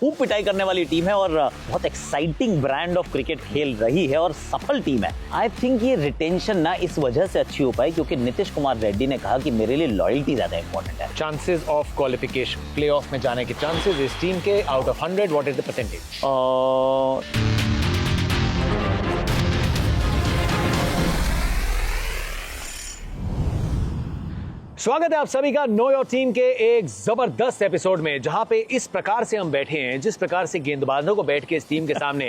खूब पिटाई करने वाली टीम है और बहुत एक्साइटिंग ब्रांड ऑफ क्रिकेट खेल रही है और सफल टीम है। आई थिंक ये रिटेंशन ना इस वजह से अच्छी हो पाई क्योंकि नीतीश कुमार रेड्डी ने कहा कि मेरे लिए लॉयल्टी ज्यादा इंपॉर्टेंट है। चांसेस ऑफ क्वालिफिकेशन, प्लेऑफ में जाने के चांसेस इस टीम के out of 100 what is the percentage? स्वागत है आप सभी का नो योर टीम के एक जबरदस्त एपिसोड में, जहां पे इस प्रकार से हम बैठे हैं जिस प्रकार से गेंदबाजों को बैठ के इस टीम के सामने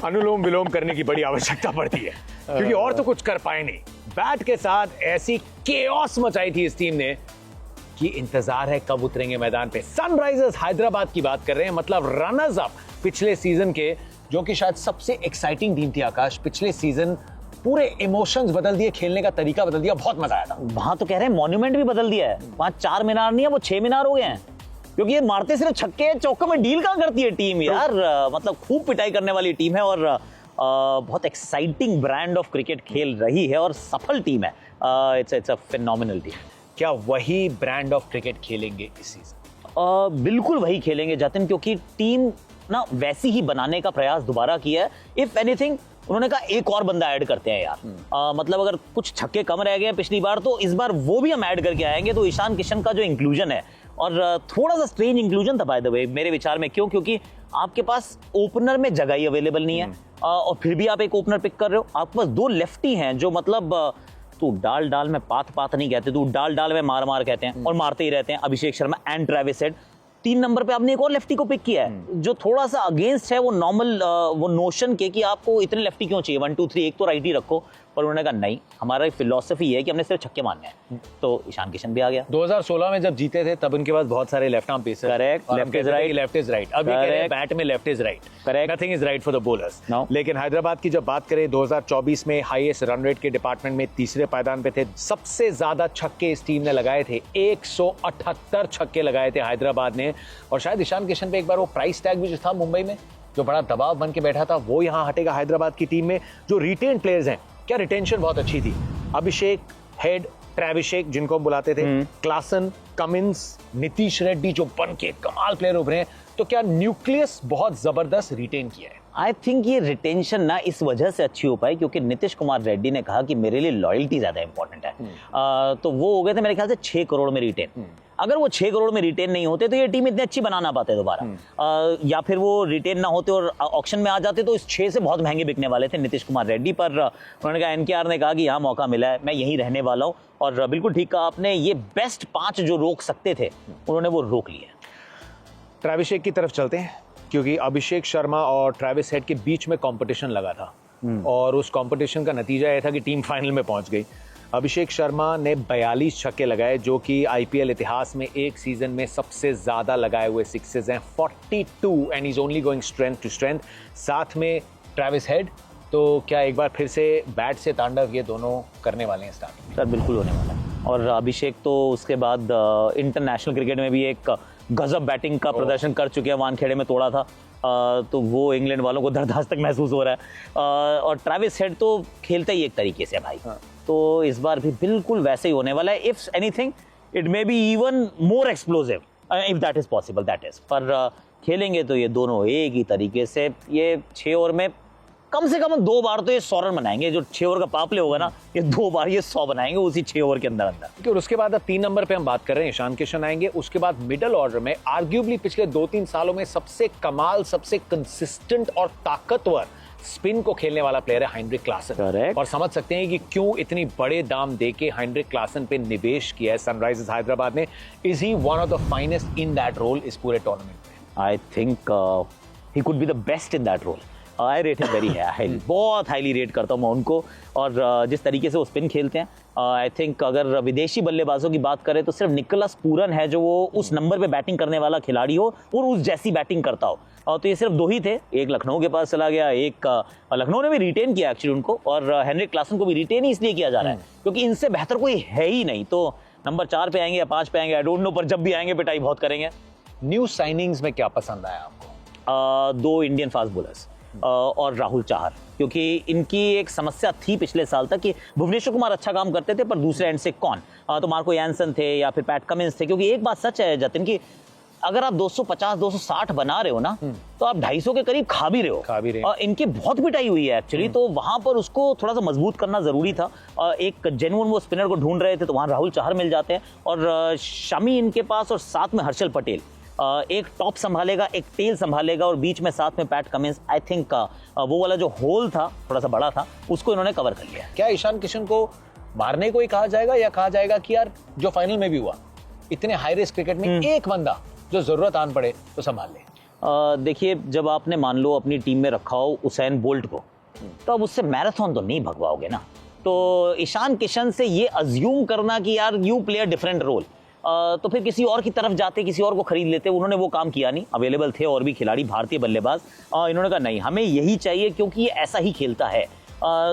अनुलोम विलोम करने की बड़ी आवश्यकता पड़ती है क्योंकि और तो कुछ कर पाए नहीं। बैट के साथ ऐसी केओस मचाई थी इस टीम ने कि इंतजार है कब उतरेंगे मैदान पे। सनराइजर्स हैदराबाद की बात कर रहे हैं, मतलब रनर्स अप पिछले सीजन के, जो कि शायद सबसे एक्साइटिंग टीम थी। आकाश, पिछले सीजन पूरे इमोशंस बदल दिए, खेलने का तरीका बदल दिया, बहुत मजा आया था। वहां तो कह रहे हैं मॉन्यूमेंट भी बदल दिया है, वहां 4 मीनार नहीं है वो 6 मीनार हो गए हैं क्योंकि ये मारते सिर्फ छक्के चौके में डील कहां करती है टीम यार। मतलब खूब पिटाई करने वाली टीम है और बहुत एक्साइटिंग ब्रांड ऑफ क्रिकेट खेल रही है और सफल टीम है। It's a phenomenal team. क्या वही ब्रांड ऑफ क्रिकेट खेलेंगे इस सीजन? बिल्कुल वही खेलेंगे जतिन, क्योंकि टीम ना वैसी ही बनाने का प्रयास दोबारा किया है। इफ एनीथिंग उन्होंने कहा एक और बंदा ऐड करते हैं यार। मतलब अगर कुछ छक्के कम रह गए पिछली बार तो इस बार वो भी हम ऐड करके आएंगे। तो ईशान किशन का जो इंक्लूजन है, और थोड़ा सा स्ट्रेंज इंक्लूजन था बाय द वे मेरे विचार में। क्यों? क्योंकि आपके पास ओपनर में जगह ही अवेलेबल नहीं है और फिर भी आप एक ओपनर पिक कर रहे हो। आपके पास 2 लेफ्टी हैं जो मतलब तू डाल डाल में पात नहीं कहते, तू डाल डाल में मार कहते हैं और मारते ही रहते हैं। Abhishek Sharma and Travis Head. 3 number पे आपने एक और लेफ्टी को पिक किया है जो थोड़ा सा अगेंस्ट है वो नॉर्मल वो नोशन के कि आपको इतने लेफ्टी क्यों चाहिए, 1 2 3 एक तो राइट ही रखो। पर उन्होंने कहा नहीं, हमारा फिलॉसफी है कि हमने सिर्फ छक्के मारने हैं। तो ईशान किशन भी आ गया। 2016 में जब जीते थे तब उनके पास बहुत सारे left arm pacer. Correct, left is right, left is right. अब ये कह रहे हैं बैट में left is right. Correct, nothing is right for the bowlers. No. लेकिन हैदराबाद की जब बात करें, 2024 में हाईएस्ट रन रेट के डिपार्टमेंट में तीसरे पायदान पे थे। सबसे ज्यादा छक्के इस टीम ने लगाए थे, 178 छक्के लगाए थे हैदराबाद ने। और शायद ईशान किशन पे एक बार वो प्राइस टैग भी जो था मुंबई में, जो बड़ा दबाव बन के बैठा था, वो यहाँ हटेगा हैदराबाद की टीम में। जो रिटेन प्लेयर्स हैं, क्या रिटेंशन बहुत अच्छी थी। अभिषेक, हेड, ट्रेविशेक जिनको हम बुलाते थे, क्लासन, कमिंस, नीतीश रेड्डी जो बन के कमाल प्लेयर उभरे हैं। तो क्या न्यूक्लियस बहुत जबरदस्त रिटेन किया है? आई थिंक ये रिटेंशन ना इस वजह से अच्छी हो पाई क्योंकि नीतीश कुमार रेड्डी ने कहा कि मेरे लिए लॉयल्टी ज्यादा इंपॉर्टेंट है। तो वो हो गए थे मेरे ख्याल से 6 करोड़ में रिटेन। अगर वो 6 करोड़ में रिटेन नहीं होते तो ये टीम इतनी अच्छी बना ना पाते दोबारा। या फिर वो रिटेन ना होते और ऑक्शन में आ जाते तो इस 6 से बहुत महंगे बिकने वाले थे नीतीश कुमार रेड्डी। पर उन्होंने कहा, एनकेआर ने कहा कि यहाँ मौका मिला है, मैं यहीं रहने वाला हूँ। और बिल्कुल ठीक कहा आपने, ये बेस्ट 5 जो रोक सकते थे उन्होंने वो रोक लिया। ट्रेविशेक की तरफ चलते हैं क्योंकि अभिषेक शर्मा और ट्रेविस हेड के बीच में कंपटीशन लगा था और उस कंपटीशन का नतीजा यह था कि टीम फाइनल में पहुंच गई। अभिषेक शर्मा ने 42 छक्के लगाए, जो कि आईपीएल इतिहास में एक सीजन में सबसे ज्यादा लगाए हुए सिक्सेस हैं, 42, and is only going strength to strength. साथ में ट्रेविस हेड। तो क्या एक बार फिर से बैट से तांडव ये दोनों करने वाले हैं स्टार्ट? सर बिल्कुल होने वाला है। और अभिषेक तो उसके बाद इंटरनेशनल क्रिकेट में भी एक गजब बैटिंग का प्रदर्शन कर चुके हैं, वानखेड़े में तोड़ा था। तो वो इंग्लैंड वालों को दर्द आज तक महसूस हो रहा है। और ट्रेविस हेड तो खेलता ही एक तरीके से भाई। तो इस बार भी बिल्कुल वैसे ही होने वाला है। If anything it may be even more explosive if that is possible, that is. पर खेलेंगे तो ये दोनों एक ही तरीके से। ये 6 ओवर में कम से कम 2 बार तो ये 100 रन बनाएंगे। जो 6 ओवर का पावर प्ले होगा ना, ये 2 बार ये 100 बनाएंगे उसी 6 ओवर के अंदर। और उसके बाद अब 3 नंबर पे हम बात कर रहे हैं, ईशान किशन आएंगे। उसके बाद मिडिल ऑर्डर में आर्ग्यूबली पिछले 2-3 सालों में सबसे कमाल, सबसे कंसिस्टेंट और ताकतवर स्पिन को खेलने वाला प्लेयर है हेनरिक क्लासन। Correct. और समझ सकते हैं कि क्यों इतनी बड़े दाम देके हेनरिक क्लासन पे निवेश किया है सनराइजर्स हैदराबाद ने। Is he one of the finest in that role इस पूरे टूर्नामेंट में? I think he could be the best in that role. I rate him very highly, बहुत हाईली रेट करता हूँ मैं उनको। और जिस तरीके से वो स्पिन खेलते हैं, आई थिंक अगर विदेशी बल्लेबाजों की बात करें तो सिर्फ निकोलस पूरन है जो वो उस नंबर पे बैटिंग करने वाला खिलाड़ी हो और उस जैसी बैटिंग करता हो। तो ये सिर्फ 2 ही थे। एक लखनऊ के पास चला गया, एक लखनऊ ने भी रिटेन किया एक्चुअली उनको, और हेनरिक क्लासन को भी रिटेन ही इसलिए किया जा रहा है क्योंकि इनसे बेहतर कोई है ही नहीं। तो नंबर 4 पे आएंगे या 5 पे आएंगे, आई डोंट नो, पर जब भी आएंगे पिटाई बहुत करेंगे। न्यू साइनिंग्स में क्या पसंद आया आपको? 2 इंडियन फास्ट बॉलर्स और राहुल चाहर, क्योंकि इनकी एक समस्या थी पिछले साल तक कि भुवनेश्वर कुमार अच्छा काम करते थे पर दूसरे एंड से कौन, तो मार्को यानसन थे या फिर पैट कमिंस थे। क्योंकि एक बात सच है जतिन कि अगर आप 250 260 बना रहे हो ना तो आप 250 के करीब खा भी रहे हो। इनकी बहुत पिटाई हुई है एक्चुअली, तो वहां पर उसको थोड़ा सा मजबूत करना जरूरी था। एक जेन्युइन वो स्पिनर को ढूंढ रहे थे तो वहां राहुल चाहर मिल जाते हैं और शमी इनके पास और साथ में हर्षल पटेल, एक टॉप संभालेगा एक टेल संभालेगा और बीच में साथ में पैट कमिंस। आई थिंक वो वाला जो होल था थोड़ा सा बड़ा था उसको इन्होंने कवर कर लिया। क्या ईशान किशन को मारने को ही कहा जाएगा या कहा जाएगा कि यार जो फाइनल में भी हुआ इतने हाई रिस्क क्रिकेट में एक बंदा जो जरूरत आन पड़े तो संभाल ले। देखिए जब आपने मान लो अपनी टीम में रखा हो उसैन बोल्ट को तो अब उससे मैराथन तो नहीं भगवाओगे ना। तो ईशान किशन से ये अज्यूम करना कि यार you play a different role, तो फिर किसी और की तरफ जाते, किसी और को खरीद लेते। उन्होंने वो काम किया नहीं, अवेलेबल थे और भी खिलाड़ी भारतीय बल्लेबाज। इन्होंने कहा नहीं हमें यही चाहिए क्योंकि ये ऐसा ही खेलता है।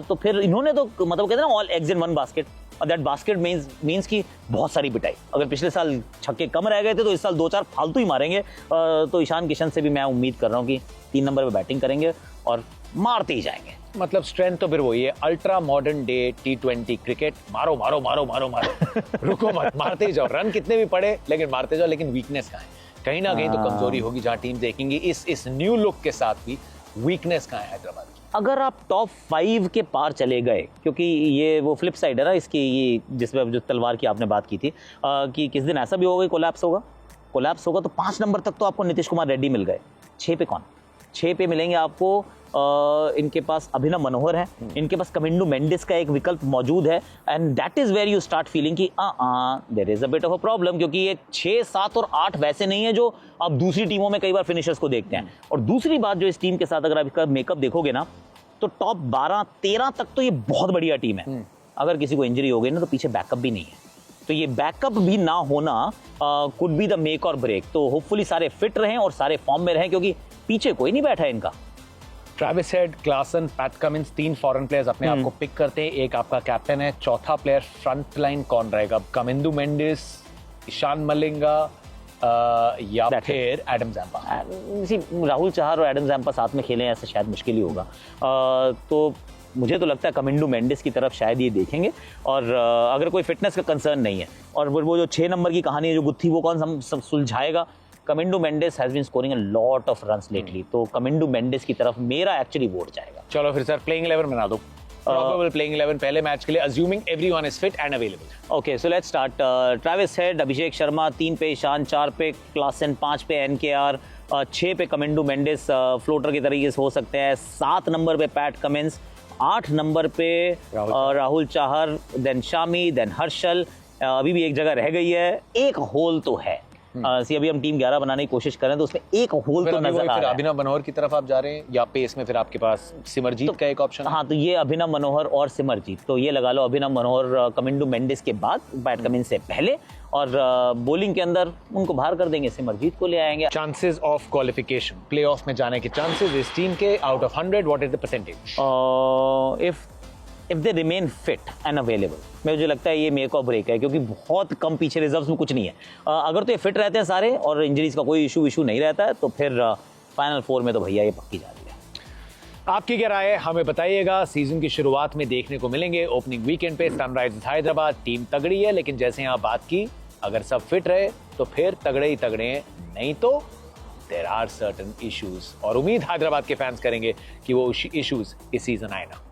तो फिर इन्होंने तो मतलब कहते हैं ना all eggs in one basket, और दैट बास्केट मीन्स कि बहुत सारी पिटाई। अगर पिछले साल छक्के कम रह गए थे तो इस साल 2-4 फालतू ही मारेंगे। तो ईशान किशन से भी मैं उम्मीद कर रहा हूँ कि 3 नंबर पे बैटिंग करेंगे और मारते ही जाएंगे। मतलब स्ट्रेंथ तो फिर वही है, ultra modern day T20 cricket, मारो मारो मारो मारो मारो रुको मत, मारते ही जाओ, रन कितने भी पड़े लेकिन मारते जाओ। लेकिन वीकनेस कहाँ है? कहीं ना कहीं तो कमजोरी होगी जहां टीम देखेंगी इस न्यू लुक के साथ भी वीकनेस कहाँ है हैदराबाद की? अगर आप टॉप 5 के पार चले गए, क्योंकि ये वो फ्लिप साइड है ना इसकी, ये जिसमें जो तलवार की आपने बात की थी कि किस दिन ऐसा भी होगा कोलैप्स होगा तो 5 नंबर तक तो आपको नीतीश कुमार रेड्डी मिल गए। 6 पे कौन? 6 पे मिलेंगे आपको इनके पास अभिनव मनोहर है, इनके पास कमिंडू मेंडिस का एक विकल्प मौजूद है। And that is where you start feeling कि there is a bit of a problem, क्योंकि ये 6, 7 और 8 वैसे नहीं है जो आप दूसरी टीमों में कई बार फिनिशर्स को देखते हैं। और दूसरी बात जो इस टीम के साथ अगर आप इसका मेकअप देखोगे ना तो टॉप 12-13 तक तो ये बहुत बढ़िया टीम है। अगर किसी को इंजरी हो गई ना तो पीछे बैकअप भी नहीं है, तो ये बैकअप भी ना होना कुड बी द मेक और ब्रेक। तो होपफुली सारे फिट रहें और सारे फॉर्म में रहें, क्योंकि पीछे कोई नहीं बैठा है इनका। Travis head, Klaasen, PAT Cummins, 3 foreign players अपने आप को पिक करते हैं। एक आपका कैप्टन है, चौथा प्लेयर फ्रंट लाइन कौन रहेगा? कमिंदू मेंडिस, ईशान मलिंगा या फिर एडम जैम्पा? राहुल चाहर और एडम जैम्पा साथ में खेलें ऐसा शायद मुश्किल ही होगा। तो मुझे तो लगता है कमिंडू मेंडिस की तरफ शायद ये देखेंगे। और अगर कोई फिटनेस का कंसर्न नहीं है और वो जो 6 नंबर की कहानी है जो गुत्थी वो कौन सुलझाएगा? Kamindu Mendis has been scoring a lot of runs lately, तो कमिंडू मेंडिस की तरफ मेरा एक्चुअली वोट जाएगा। चलो फिर सर प्लेइंग 11 बना दो, प्रोबेबल प्लेइंग 11 पहले मैच के लिए, assuming everyone is fit and available. Okay so let's start. Travis Head, Abhishek Sharma, 3 पे ईशान, 4 पे क्लासन, 5 पे NKR, 6 पे कमिंडू मेंडिस फ्लोटर के तरीके से हो सकते हैं, 7 नंबर पे पैट कमिंस, 8 नंबर पे राहुल चाहर, देन शामी, देन हर्षल। अभी भी एक जगह रह गई है, एक होल तो है। अभी हम टीम 11 बनाने की कोशिश करें तो उसमें एक होल तो नजर आ रहा है। अभिनव मनोहर की तरफ आप जा रहे हैं या पेस में फिर आपके पास सिमरजीत का एक ऑप्शन? हाँ, तो ये अभिनव मनोहर और सिमरजीत, तो ये लगा लो अभिनव मनोहर कमिंडू मेंडिस के बाद, बैट कमिंस से पहले, और बॉलिंग के अंदर उनको बाहर कर देंगे, सिमरजीत को ले आएंगे। चांसेस ऑफ क्वालिफिकेशन, प्लेऑफ में जाने के चांसेस इस टीम के out of 100 what is the percentage? If they remain fit and available, मुझे लगता है ये मेक और ब्रेक है, क्योंकि बहुत कम पीछे रिजर्व्स में कुछ नहीं है। अगर तो ये फिट रहते हैं सारे और इंजरीज का कोई इशू नहीं रहता है तो फिर फाइनल 4 में तो भैया ये पक्की जा रही है। आपकी क्या राय है हमें बताइएगा। सीजन की शुरुआत में देखने को मिलेंगे ओपनिंग वीकेंड पे सनराइजर्स हैदराबाद, टीम तगड़ी है, लेकिन जैसे यहाँ बात की अगर सब फिट रहे तो फिर तगड़े ही तगड़े हैं, नहीं तो देयर आर सर्टेन इश्यूज। और उम्मीद हैदराबाद के फैंस करेंगे कि वो इश्यूज इस सीजन आए ना।